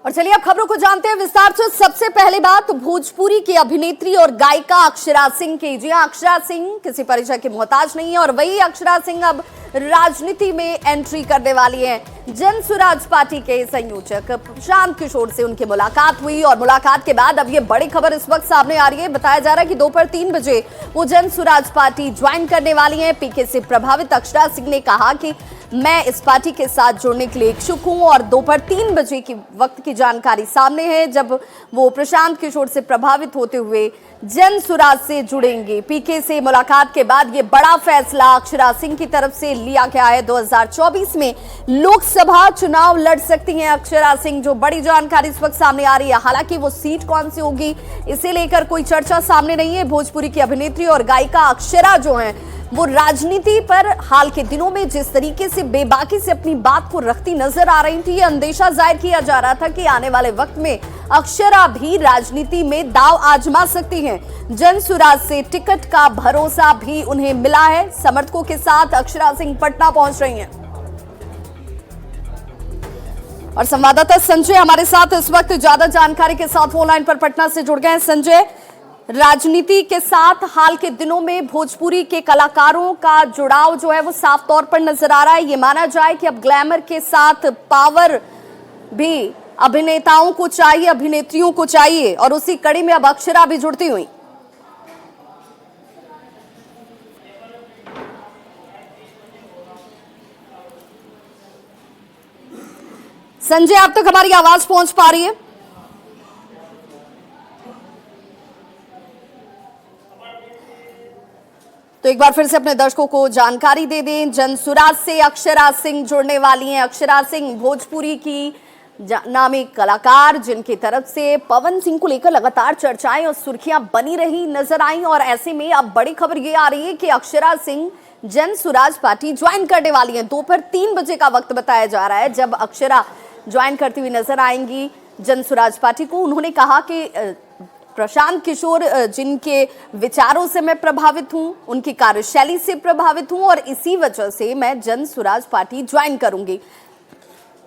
और चलिए अब खबरों को जानते हैं विस्तार से। सबसे पहली बात भोजपुरी की अभिनेत्री और गायिका अक्षरा सिंह की। जी हां, अक्षरा सिंह किसी परिचय की मोहताज नहीं है और वही अक्षरा सिंह अब राजनीति में एंट्री करने वाली हैं। जन सुराज पार्टी के संयोजक प्रशांत किशोर से उनकी मुलाकात हुई और मुलाकात के बाद अब ये बड़ी खबर इस वक्त सामने आ रही है। बताया जा रहा है कि दोपहर 3 बजे वो जन सुराज पार्टी ज्वाइन करने वाली हैं। पीके से प्रभावित अक्षरा सिंह ने कहा कि मैं इस पार्टी के साथ जुड़ने के लिए इच्छुक हूं और दोपहर 3 बजे की वक्त की जानकारी सामने है जब वो प्रशांत किशोर से प्रभावित होते हुए जन सुराज से जुड़ेंगे। पीके से मुलाकात के बाद ये बड़ा फैसला अक्षरा सिंह की तरफ से लिया गया है। 2024 में लोकसभा चुनाव लड़ सकती हैं अक्षरा सिंह, जो बड़ी जानकारी इस वक्त सामने आ रही है। हालांकि वो सीट कौन सी होगी इसे लेकर कोई चर्चा सामने नहीं है। भोजपुरी की अभिनेत्री और गायिका अक्षरा जो है वो राजनीति पर हाल के दिनों में जिस तरीके से बेबाकी से अपनी बात को रखती नजर आ रही थी, अंदेशा जाहिर किया जा रहा था कि आने वाले वक्त में अक्षरा भी राजनीति में दांव आजमा सकती हैं। जन सुराज से टिकट का भरोसा भी उन्हें मिला है। समर्थकों के साथ अक्षरा सिंह पटना पहुंच रही हैं और संवाददाता संजय हमारे साथ इस वक्त ज्यादा जानकारी के साथ फोन लाइन पर पटना से जुड़ गए हैं। संजय, राजनीति के साथ हाल के दिनों में भोजपुरी के कलाकारों का जुड़ाव जो है वो साफ तौर पर नजर आ रहा है। ये माना जाए कि अब ग्लैमर के साथ पावर भी अभिनेताओं को चाहिए, अभिनेत्रियों को चाहिए और उसी कड़ी में अब अक्षरा भी जुड़ती हुई। संजय, आप तक हमारी आवाज पहुंच पा रही है? तो एक बार फिर से अपने दर्शकों को जानकारी दे दें। जन सुराज से अक्षरा सिंह जुड़ने वाली हैं। अक्षरा सिंह भोजपुरी की नामी कलाकार जिनकी तरफ से पवन सिंह को लेकर लगातार चर्चाएं और सुर्खियां बनी रही नजर आई और ऐसे में अब बड़ी खबर ये आ रही है कि अक्षरा सिंह जन सुराज पार्टी ज्वाइन करने वाली हैं। दोपहर 3 बजे का वक्त बताया जा रहा है जब अक्षरा ज्वाइन करती हुई नजर आएंगी जन सुराज पार्टी को। उन्होंने कहा कि प्रशांत किशोर जिनके विचारों से मैं प्रभावित हूं, उनकी कार्यशैली से प्रभावित हूं और इसी वजह से मैं जन सुराज पार्टी ज्वाइन करूंगी।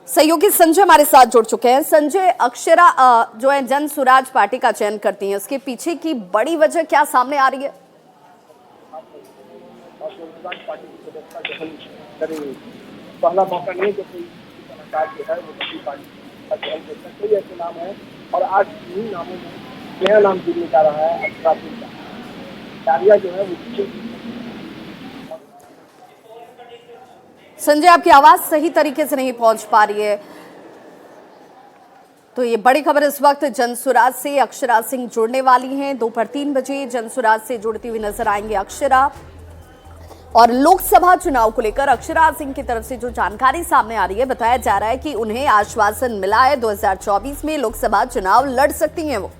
सहयोगी संजय हमारे साथ जुड़ चुके हैं। संजय, अक्षरा जो है जन सुराज पार्टी का चयन करती हैं, उसके पीछे की बड़ी वजह क्या सामने आ रही है? पहला मौका नहीं है कोई कलाकार जो है वो किसी पार्टी का चयन करता है। कोई ऐसे नाम है और आज इन्हीं नामों में नया नाम जुड़ने जा रहा है अक्षरा सिंह का। कार्य जो है वो संजय, आपकी आवाज सही तरीके से नहीं पहुंच पा रही है। तो ये बड़ी खबर इस वक्त जन सुराज से अक्षरा सिंह जुड़ने वाली हैं। दोपहर 3 बजे जन सुराज से जुड़ती हुई नजर आएंगे अक्षरा और लोकसभा चुनाव को लेकर अक्षरा सिंह की तरफ से जो जानकारी सामने आ रही है, बताया जा रहा है कि उन्हें आश्वासन मिला है 2024 में लोकसभा चुनाव लड़ सकती हैं वो।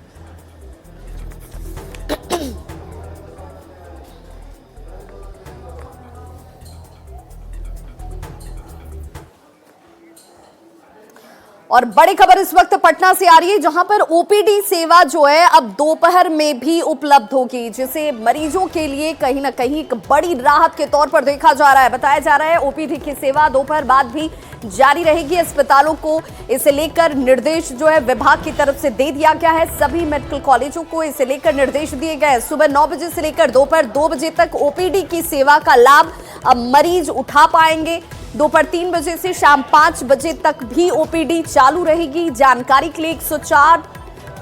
और बड़ी खबर इस वक्त पटना से आ रही है जहां पर ओपीडी सेवा जो है अब दोपहर में भी उपलब्ध होगी, जिसे मरीजों के लिए कहीं ना कहीं एक बड़ी राहत के तौर पर देखा जा रहा है। बताया जा रहा है ओपीडी की सेवा दोपहर बाद भी जारी रहेगी। अस्पतालों को इसे लेकर निर्देश जो है विभाग की तरफ से दे दिया गया है। सभी मेडिकल कॉलेजों को इसे लेकर निर्देश दिए गए हैं। सुबह 9 बजे से लेकर दोपहर 2 बजे तक ओपीडी की सेवा का लाभ अब मरीज उठा पाएंगे। दोपहर 3 बजे से शाम 5 बजे तक भी ओपीडी चालू रहेगी। जानकारी के लिए 104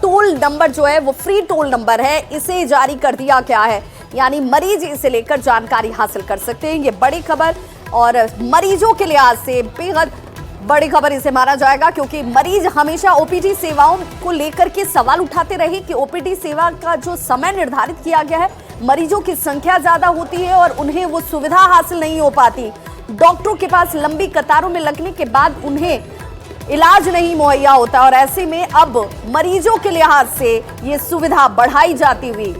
टोल नंबर जो है वो फ्री टोल नंबर है, इसे जारी कर दिया गया है, यानी मरीज इसे लेकर जानकारी हासिल कर सकते हैं। ये बड़ी खबर और मरीजों के लिहाज से बेहद बड़ी खबर इसे माना जाएगा, क्योंकि मरीज हमेशा ओपीडी सेवाओं को लेकर के सवाल उठाते रहे कि ओपीडी सेवा का जो समय निर्धारित किया गया है, मरीजों की संख्या ज्यादा होती है और उन्हें वो सुविधा हासिल नहीं हो पाती। डॉक्टरों के पास लंबी कतारों में लगने के बाद उन्हें इलाज नहीं मुहैया होता और ऐसे में अब मरीजों के लिहाज से ये सुविधा बढ़ाई जाती हुई।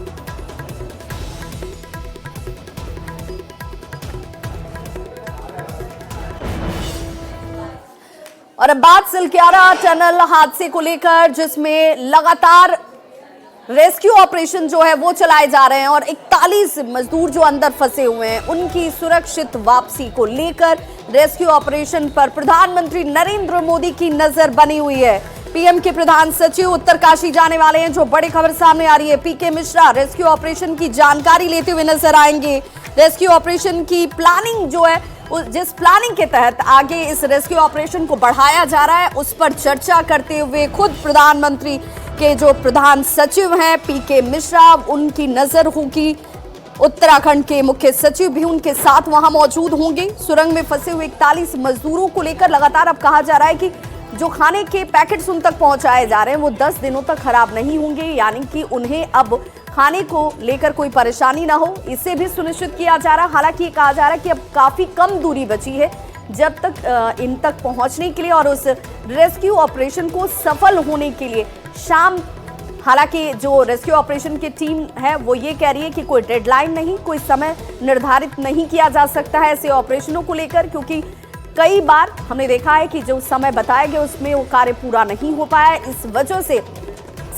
और अब बात सिलक्यारा टनल हादसे को लेकर, जिसमें लगातार रेस्क्यू ऑपरेशन जो है वो चलाए जा रहे हैं और 41 मजदूर जो अंदर फंसे हुए हैं उनकी सुरक्षित वापसी को लेकर रेस्क्यू ऑपरेशन पर प्रधानमंत्री नरेंद्र मोदी की नजर बनी हुई है। पीएम के प्रधान सचिव उत्तरकाशी जाने वाले हैं। जो बड़ी खबर सामने आ रही है, पीके मिश्रा रेस्क्यू ऑपरेशन की जानकारी लेते हुए नजर आएंगे। रेस्क्यू ऑपरेशन की प्लानिंग जो है, जिस प्लानिंग के तहत आगे इस रेस्क्यू ऑपरेशन को बढ़ाया जा रहा है, उस पर चर्चा करते हुए खुद प्रधानमंत्री के जो प्रधान सचिव हैं पीके मिश्रा, उनकी नजर होगी। उत्तराखंड के मुख्य सचिव भी उनके साथ वहां मौजूद होंगे। सुरंग में फंसे हुए 41 मजदूरों को लेकर लगातार अब कहा जा रहा है कि जो खाने के पैकेट्स उन तक पहुंचाए जा रहे हैं वो 10 दिनों तक खराब नहीं होंगे, यानी कि उन्हें अब खाने को लेकर कोई परेशानी ना हो, इसे भी सुनिश्चित किया जा रहा है। हालांकि ये कहा जा रहा है कि अब काफी कम दूरी बची है जब तक इन तक पहुंचने के लिए और उस रेस्क्यू ऑपरेशन को सफल होने के लिए शाम। हालांकि जो रेस्क्यू ऑपरेशन की टीम है वो ये कह रही है कि कोई डेडलाइन नहीं, कोई समय निर्धारित नहीं किया जा सकता है ऐसे ऑपरेशनों को लेकर, क्योंकि कई बार हमने देखा है कि जो समय बताया गया उसमें वो कार्य पूरा नहीं हो पाया। इस वजह से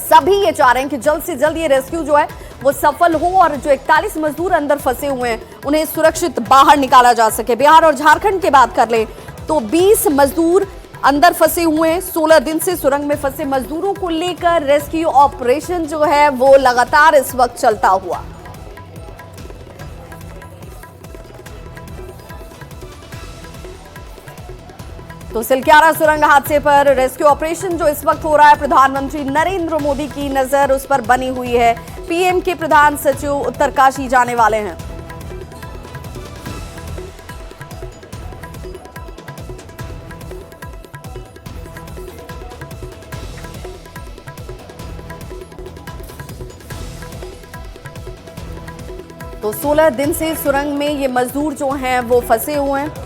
सभी ये चाह रहे हैं कि जल्द से जल्द ये रेस्क्यू जो है वो सफल हो और जो 41 मजदूर अंदर फंसे हुए हैं उन्हें सुरक्षित बाहर निकाला जा सके। बिहार और झारखंड की बात कर लें तो 20 मजदूर अंदर फंसे हुए हैं। 16 दिन से सुरंग में फंसे मजदूरों को लेकर रेस्क्यू ऑपरेशन जो है वो लगातार इस वक्त चलता हुआ। तो सिलक्यारा सुरंग हादसे पर रेस्क्यू ऑपरेशन जो इस वक्त हो रहा है, प्रधानमंत्री नरेंद्र मोदी की नजर उस पर बनी हुई है। पीएम के प्रधान सचिव उत्तरकाशी जाने वाले हैं। तो 16 दिन से सुरंग में ये मजदूर जो हैं वो फंसे हुए हैं।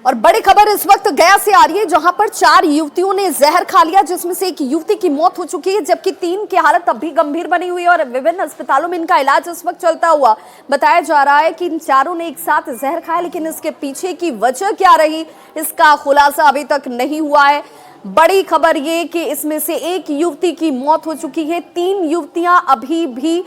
और बड़ी खबर इस वक्त गया से आ रही है, जहां पर 4 युवतियों ने जहर खा लिया, जिसमें से एक युवती की मौत हो चुकी है, जबकि 3 की हालत अब भी गंभीर बनी हुई है और विभिन्न अस्पतालों में इनका इलाज इस वक्त चलता हुआ बताया जा रहा है कि इन चारों ने एक साथ जहर खाया, लेकिन इसके पीछे की वजह क्या रही इसका खुलासा अभी तक नहीं हुआ है। बड़ी खबर ये कि इसमें से एक युवती की मौत हो चुकी है, 3 युवतियां अभी भी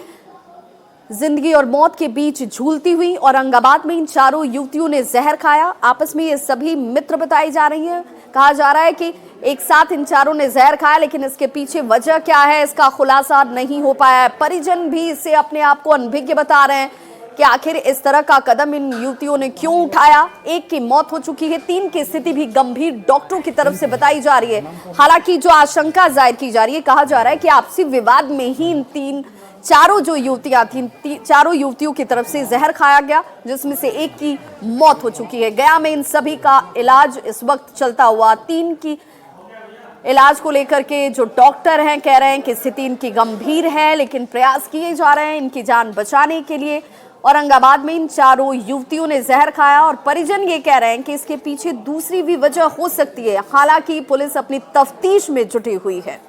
जिंदगी और मौत के बीच झूलती हुई। औरंगाबाद में इन चारों युवतियों ने जहर खाया। आपस में ये सभी मित्र बताई जा रही हैं। कहा जा रहा है कि एक साथ इन चारों ने जहर खाया, लेकिन इसके पीछे वजह क्या है इसका खुलासा नहीं हो पाया है। परिजन भी इससे अपने आप को अनभिज्ञ बता रहे हैं कि आखिर इस तरह का कदम इन युवतियों ने क्यों उठाया। एक की मौत हो चुकी है, 3 की स्थिति भी गंभीर डॉक्टरों की तरफ से बताई जा रही है। हालांकि जो आशंका जाहिर की जा रही है, कहा जा रहा है कि आपसी विवाद में ही इन चारों जो युवतियां थी, चारों युवतियों की तरफ से जहर खाया गया, जिसमें से एक की मौत हो चुकी है। गया में इन सभी का इलाज इस वक्त चलता हुआ। 3 की इलाज को लेकर के जो डॉक्टर हैं कह रहे हैं कि स्थिति इनकी गंभीर है, लेकिन प्रयास किए जा रहे हैं इनकी जान बचाने के लिए। औरंगाबाद में इन चारों युवतियों ने जहर खाया और परिजन ये कह रहे हैं कि इसके पीछे दूसरी भी वजह हो सकती है। हालांकि पुलिस अपनी तफ्तीश में जुटी हुई है।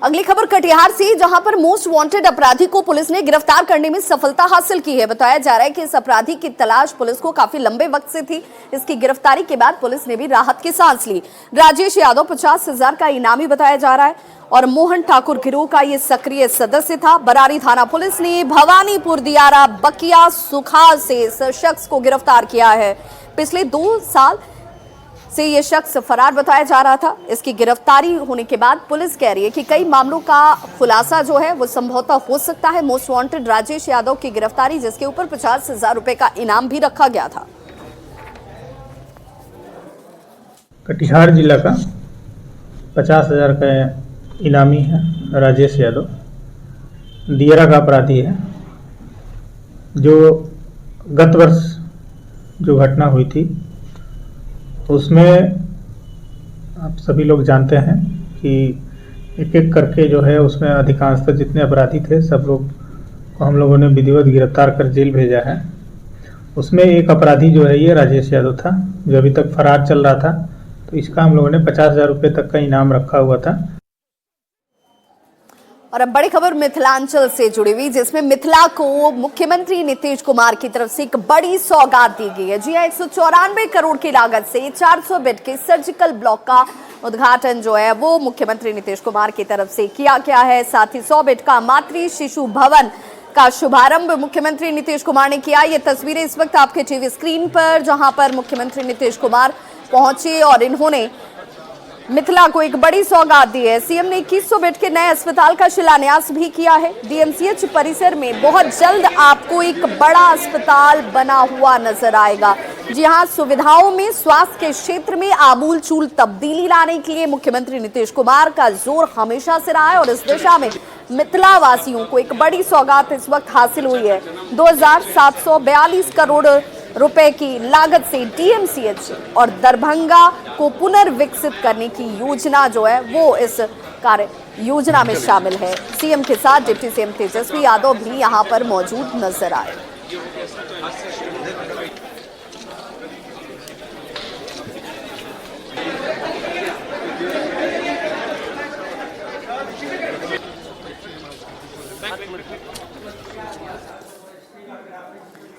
अगली खबर कटिहार से, जहां पर मोस्ट वांटेड अपराधी को पुलिस ने गिरफ्तार करने में सफलता हासिल की है। बताया जा रहा है कि इस अपराधी की तलाश पुलिस को काफी लंबे वक्त से थी। इसकी गिरफ्तारी के बाद पुलिस ने भी राहत की सांस ली। राजेश यादव 50,000 का इनामी बताया जा रहा है और मोहन ठाकुर गिरोह का ये सक्रिय सदस्य था। बरारी थाना पुलिस ने भवानीपुर दियारा बकिया सुखाल से इस शख्स को गिरफ्तार किया है। पिछले 2 साल से ये शख्स फरार बताया जा रहा था। इसकी गिरफ्तारी होने के बाद पुलिस कह रही है कि कई मामलों का खुलासा जो है वो संभवतः हो सकता है। मोस्ट वांटेड राजेश यादव की गिरफ्तारी, जिसके ऊपर 50,000 रुपए का इनाम भी रखा गया था। कटिहार जिला का 50,000 का इनामी है राजेश यादव, दियरा का अपराधी है। जो गत वर्ष जो घटना हुई थी उसमें आप सभी लोग जानते हैं कि एक एक करके जो है उसमें अधिकांशतः जितने अपराधी थे सब लोग को हम लोगों ने विधिवत गिरफ्तार कर जेल भेजा है। उसमें एक अपराधी जो है ये राजेश यादव था, जो अभी तक फरार चल रहा था। तो इसका हम लोगों ने 50,000 रुपये तक का इनाम रखा हुआ था। और अब बड़ी खबर मिथिलांचल से जुड़ी हुई, जिसमें मिथिला को मुख्यमंत्री नीतीश कुमार की तरफ से एक बड़ी सौगात दी गई है। जी हां, 194 करोड़ की लागत से 400 बेड के सर्जिकल ब्लॉक का उद्घाटन जो है वो मुख्यमंत्री नीतीश कुमार की तरफ से किया गया है। साथ ही 100 बेड का मातृ शिशु भवन का शुभारंभ मुख्यमंत्री नीतीश कुमार ने किया। ये तस्वीरें इस वक्त आपके टीवी स्क्रीन पर, जहां पर मुख्यमंत्री नीतीश कुमार पहुंचे और इन्होंने मिथिला को एक बड़ी सौगात दी है। सीएम ने 2100 बेड के नए अस्पताल का शिलान्यास भी किया है। डीएमसीएच परिसर में बहुत जल्द आपको एक बड़ा अस्पताल बना हुआ नजर आएगा। जी हां, सुविधाओं में स्वास्थ्य के क्षेत्र में आमूलचूल तब्दीली लाने के लिए मुख्यमंत्री नीतीश कुमार का जोर हमेशा से रहा है और इस दिशा में मिथिला वासियों को एक बड़ी सौगात इस वक्त हासिल हुई है। 2742 करोड़ रुपए की लागत से डीएमसीएच और दरभंगा को पुनर्विकसित करने की योजना जो है वो इस कार्य योजना में शामिल है। सीएम के साथ डिप्टी सीएम तेजस्वी यादव भी यहां पर मौजूद नजर आए।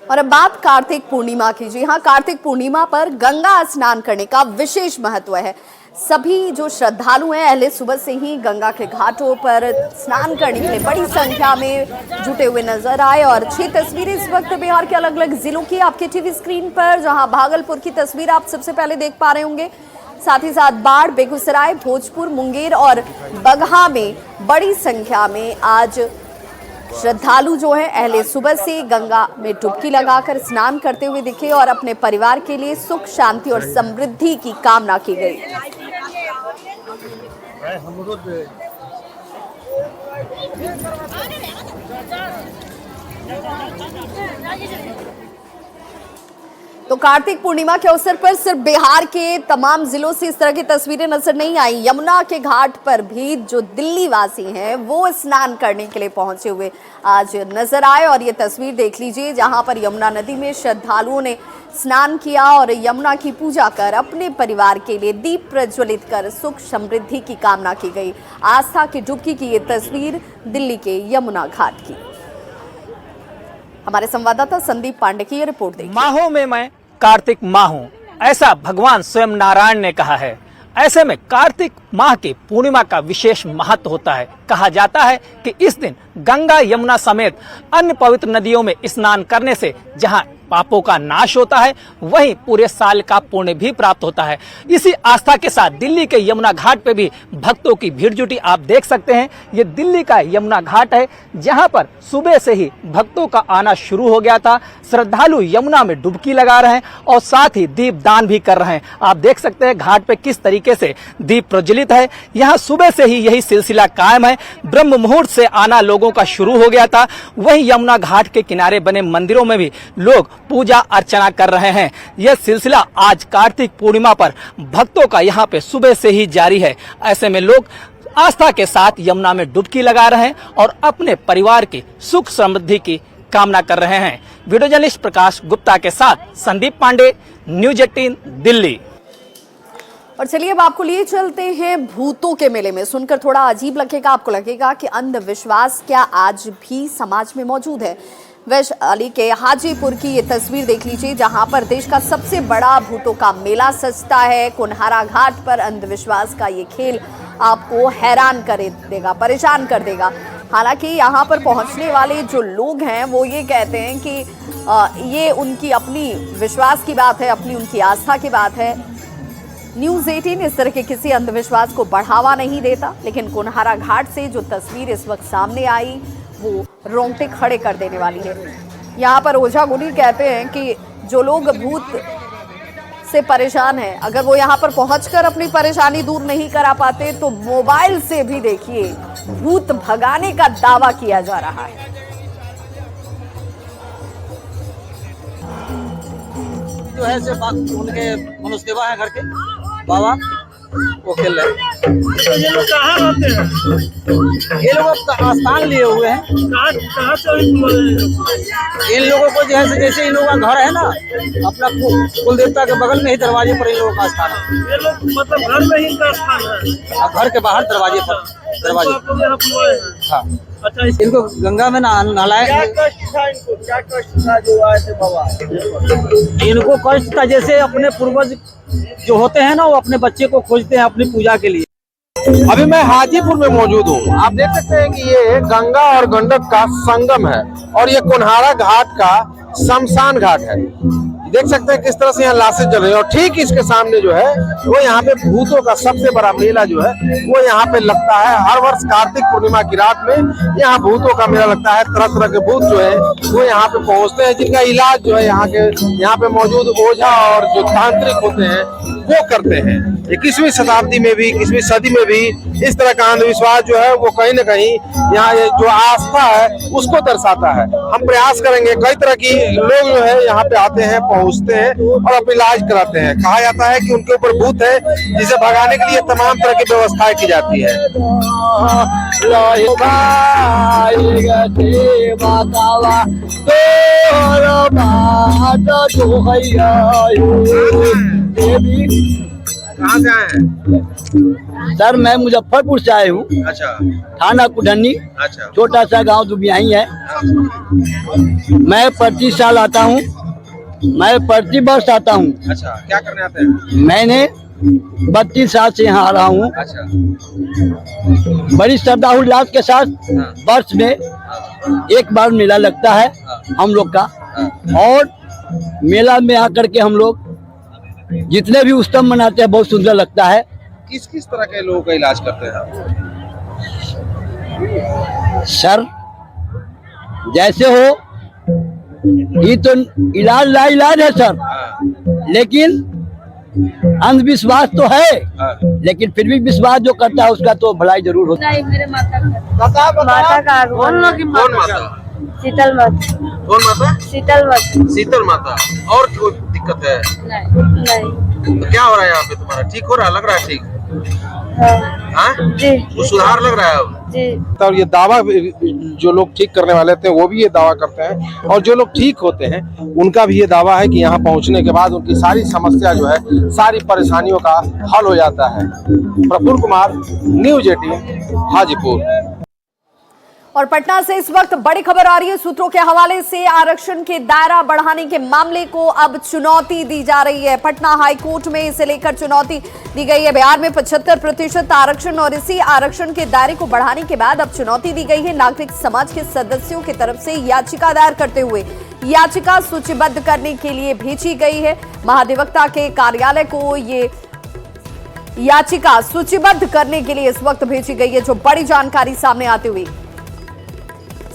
और अब बात कार्तिक पूर्णिमा की। जी हां, कार्तिक पूर्णिमा पर गंगा स्नान करने का विशेष महत्व है। सभी जो श्रद्धालु हैं अहले सुबह से ही गंगा के घाटों पर स्नान करने के लिए बड़ी संख्या में जुटे हुए नजर आए। और 6 तस्वीरें इस वक्त बिहार के अलग अलग जिलों की आपके टीवी स्क्रीन पर, जहां भागलपुर की तस्वीर आप सबसे पहले देख पा रहे होंगे। साथ ही साथ बाढ़, बेगूसराय, भोजपुर, मुंगेर और बगहा में बड़ी संख्या में आज श्रद्धालु जो है अहले सुबह से गंगा में डुबकी लगाकर स्नान करते हुए दिखे और अपने परिवार के लिए सुख, शांति और समृद्धि की कामना की गई। तो कार्तिक पूर्णिमा के अवसर पर सिर्फ बिहार के तमाम जिलों से इस तरह की तस्वीरें नजर नहीं आई। यमुना के घाट पर भी जो दिल्ली वासी हैं वो स्नान करने के लिए पहुंचे हुए आज नजर आए। और ये तस्वीर देख लीजिए, जहां पर यमुना नदी में श्रद्धालुओं ने स्नान किया और यमुना की पूजा कर अपने परिवार के लिए दीप प्रज्वलित कर सुख समृद्धि की कामना की गई। आस्था की डुबकी की ये तस्वीर दिल्ली के यमुना घाट की। हमारे संवाददाता संदीप पांडे की ये रिपोर्ट देखिए। माहों में मैं कार्तिक माह हूँ, ऐसा भगवान स्वयं नारायण ने कहा है। ऐसे में कार्तिक माह की पूर्णिमा का विशेष महत्व होता है। कहा जाता है कि इस दिन गंगा, यमुना समेत अन्य पवित्र नदियों में स्नान करने से जहाँ पापों का नाश होता है, वहीं पूरे साल का पुण्य भी प्राप्त होता है। इसी आस्था के साथ दिल्ली के यमुना घाट पे भी भक्तों की भीड़ जुटी। आप देख सकते हैं, ये दिल्ली का यमुना घाट है, जहां पर सुबह से ही भक्तों का आना शुरू हो गया था। श्रद्धालु यमुना में डुबकी लगा रहे हैं और साथ ही दीप दान भी कर रहे हैं। आप देख सकते हैं घाट पे किस तरीके से दीप प्रज्वलित है। यहाँ सुबह से ही यही सिलसिला कायम है। ब्रह्म मुहूर्त से आना लोगों का शुरू हो गया था। वहीं यमुना घाट के किनारे बने मंदिरों में भी लोग पूजा अर्चना कर रहे हैं। यह सिलसिला आज कार्तिक पूर्णिमा पर भक्तों का यहाँ पे सुबह से ही जारी है। ऐसे में लोग आस्था के साथ यमुना में डुबकी लगा रहे हैं और अपने परिवार की सुख समृद्धि की कामना कर रहे हैं। वीडियो जर्नलिस्ट प्रकाश गुप्ता के साथ संदीप पांडे, न्यूज 18 दिल्ली। और चलिए अब आपको लिए चलते हैं भूतों के मेले में। सुनकर थोड़ा अजीब लगेगा, आपको लगेगा कि अंधविश्वास क्या आज भी समाज में मौजूद है। वैशाली के हाजीपुर की ये तस्वीर देख लीजिए, जहां पर देश का सबसे बड़ा भूतों का मेला सजता है। कुनहारा घाट पर अंधविश्वास का ये खेल आपको हैरान कर देगा, परेशान कर देगा। हालांकि यहाँ पर पहुंचने वाले जो लोग हैं वो ये कहते हैं कि ये उनकी अपनी विश्वास की बात है, अपनी उनकी आस्था की बात है। न्यूज 18 इस तरह के किसी अंधविश्वास को बढ़ावा नहीं देता, लेकिन कुनहारा घाट से जो तस्वीर इस वक्त सामने आई वो रोंगटे खड़े कर देने वाली है। यहाँ पर ओझा गुनी कहते हैं कि जो लोग भूत से परेशान हैं, अगर वो यहाँ पर पहुंचकर अपनी परेशानी दूर नहीं करा पाते तो मोबाइल से भी देखिए भूत भगाने का दावा किया जा रहा है। जो है से उनके मनुष्यवा है घर के बाबा, वो खेल रहे हैं। तो ये लोग कहाँ रहते हैं? ये लोग स्थान लिए हुए हैं। कहाँ से इन लोगों को जैसे इन लोगों का घर है ना, अपना कुल देवता के बगल में ही दरवाजे पर इन लोगों का स्थान है। ये लोग मतलब घर में ही इनका स्थान है? घर के बाहर दरवाजे पर दरवाजे। आप लोग यहाँ बुलवाए हैं? हाँ। अच्छा, इनको गंगा में नहलाए। क्या कष्ट था इनको? क्या कष्ट था जो आए थे बाबा? इनको कष्ट था, जैसे अपने पूर्वज जो होते हैं ना, वो अपने बच्चे को खोजते हैं अपनी पूजा के लिए। अभी मैं हाजीपुर में मौजूद हूँ। आप देख सकते हैं कि ये गंगा और गंडक का संगम है और ये कुन्हारा घाट का शमशान घाट है। देख सकते हैं किस तरह से यहाँ लाशें जल रही है और ठीक इसके सामने जो है वो यहाँ पे भूतों का सबसे बड़ा मेला जो है वो यहाँ पे लगता है। हर वर्ष कार्तिक पूर्णिमा की रात में यहाँ भूतों का मेला लगता है। तरह तरह के भूत जो है वो यहाँ पे पहुँचते हैं, जिनका इलाज जो है यहाँ पे मौजूद ओझा और जो तांत्रिक होते हैं वो करते हैं। 21वीं शताब्दी में भी, 21वीं सदी में भी इस तरह का अंधविश्वास जो है वो कहीं न कहीं यहाँ जो आस्था है उसको दर्शाता है। हम प्रयास करेंगे, कई तरह की लोग जो है यहाँ पे आते हैं, पहुँचते हैं और अपना इलाज कराते हैं। कहा जाता है कि उनके ऊपर भूत है, जिसे भगाने के लिए तमाम तरह की व्यवस्थाएं की जाती है। कहाँ से आए हैं? सर मैं मुजफ्फरपुर से आए हूँ। अच्छा। थाना कुडन्नी। अच्छा। छोटा सा गांव दुबियाही है। मैं प्रति साल आता हूँ, मैं प्रति वर्ष आता हूँ। अच्छा, क्या करने आते हैं? मैंने 32 साल से यहाँ आ रहा हूँ। अच्छा। बड़ी श्रद्धा उल्लास के साथ वर्ष में एक बार मेला लगता है हम लोग का, और मेला में आकर के हम लोग जितने भी उत्सव मनाते हैं बहुत सुंदर लगता है। किस किस तरह के लोगों का इलाज करते हैं आप? सर जैसे हो ये तो इलाज लाइलाज है सर, लेकिन अंधविश्वास तो है, लेकिन फिर भी विश्वास जो करता है उसका तो भलाई जरूर होता है। मेरे माता का कौन माता? शीतल माता। कौन माता? शीतल माता। शीतल माता। और कोई दिक्कत है? नहीं। तो क्या हो रहा है यहाँ पे तुम्हारा? ठीक हो रहा, लग रहा है ठीक? हाँ? जी। वो सुधार लग रहा है अब? जी। और ये दावा जो लोग ठीक करने वाले थे वो भी ये दावा करते हैं, और जो लोग ठीक होते हैं उनका भी ये दावा है कि यहाँ पहुँचने के बाद उनकी सारी समस्या जो है, सारी परेशानियों का हल हो जाता है। प्रफुल्ल कुमार, न्यूज़ 18 हाजीपुर। और पटना से इस वक्त बड़ी खबर आ रही है सूत्रों के हवाले से। आरक्षण के दायरा बढ़ाने के मामले को अब चुनौती दी जा रही है। पटना हाई कोर्ट में इसे लेकर चुनौती दी गई है। बिहार में 75% आरक्षण और इसी आरक्षण के दायरे को बढ़ाने के बाद अब चुनौती दी गई है। नागरिक समाज के सदस्यों की तरफ से याचिका दायर करते हुए याचिका सूचीबद्ध करने के लिए भेजी गई है। महाधिवक्ता के कार्यालय को ये याचिका सूचीबद्ध करने के लिए इस वक्त भेजी गई है। जो बड़ी जानकारी सामने आती हुई,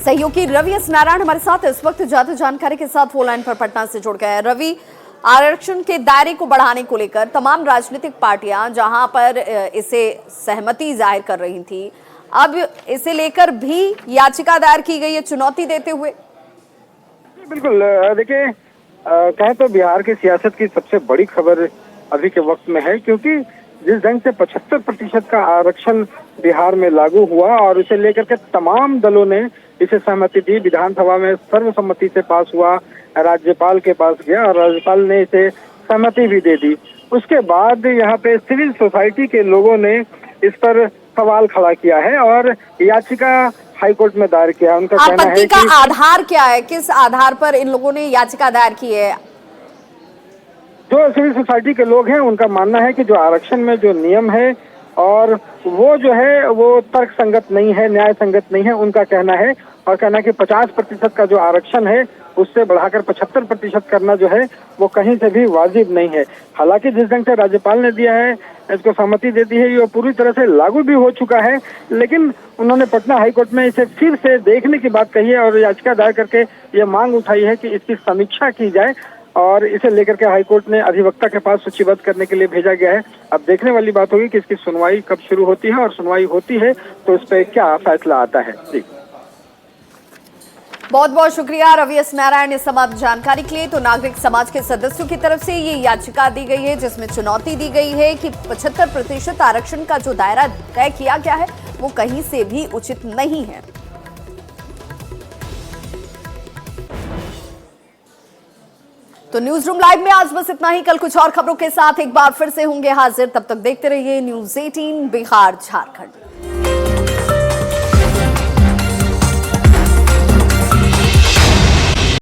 सहयोगी रवि एस नारायण हमारे साथ इस वक्त ज्यादा जानकारी के साथ फोन लाइन पर पटना से जुड़ गए हैं। रवि, आरक्षण के दायरे को बढ़ाने को लेकर तमाम राजनीतिक पार्टियां जहां पर इसे सहमति जाहिर कर रही थी, अब इसे लेकर भी याचिका दायर की गई है चुनौती देते हुए। बिल्कुल, देखिए कहें तो बिहार की सियासत की सबसे बड़ी खबर अभी के वक्त में है, क्योंकि जिस ढंग से 75% का आरक्षण बिहार में लागू हुआ और इसे लेकर के तमाम दलों ने इसे सहमति दी, विधानसभा में सर्वसम्मति से पास हुआ, राज्यपाल के पास गया और राज्यपाल ने इसे सहमति भी दे दी। उसके बाद यहाँ पे सिविल सोसाइटी के लोगों ने इस पर सवाल खड़ा किया है और याचिका हाईकोर्ट में दायर किया। उनका कहना है कि आधार क्या है, किस आधार पर इन लोगों ने याचिका दायर की है? जो सिविल सोसाइटी के लोग हैं उनका मानना है कि जो आरक्षण में जो नियम है और वो जो है वो तर्क संगत नहीं है, न्याय संगत नहीं है, उनका कहना है। और कहना कि 50% का जो आरक्षण है उससे बढ़ाकर 75% करना जो है वो कहीं से भी वाजिब नहीं है। हालांकि जिस ढंग से राज्यपाल ने दिया है, इसको सहमति दे दी है, ये पूरी तरह से लागू भी हो चुका है, लेकिन उन्होंने पटना हाईकोर्ट में इसे फिर से देखने की बात कही है और याचिका दायर करके ये मांग उठाई है कि इसकी समीक्षा की जाए और इसे लेकर के हाईकोर्ट ने अधिवक्ता के पास सूचीबद्ध करने के लिए भेजा गया है। अब देखने वाली बात होगी कि इसकी सुनवाई कब शुरू होती है और सुनवाई होती है तो इस पर क्या फैसला आता है। जी बहुत बहुत शुक्रिया रवि एस नारायण इस तमाम जानकारी के लिए। तो नागरिक समाज के सदस्यों की तरफ से ये याचिका दी गई है जिसमें चुनौती दी गई है कि 75% आरक्षण का जो दायरा तय किया गया है वो कहीं से भी उचित नहीं है। तो न्यूज रूम लाइव में आज बस इतना ही। कल कुछ और खबरों के साथ एक बार फिर से होंगे हाजिर। तब तक देखते रहिए न्यूज़ 18 बिहार झारखंड।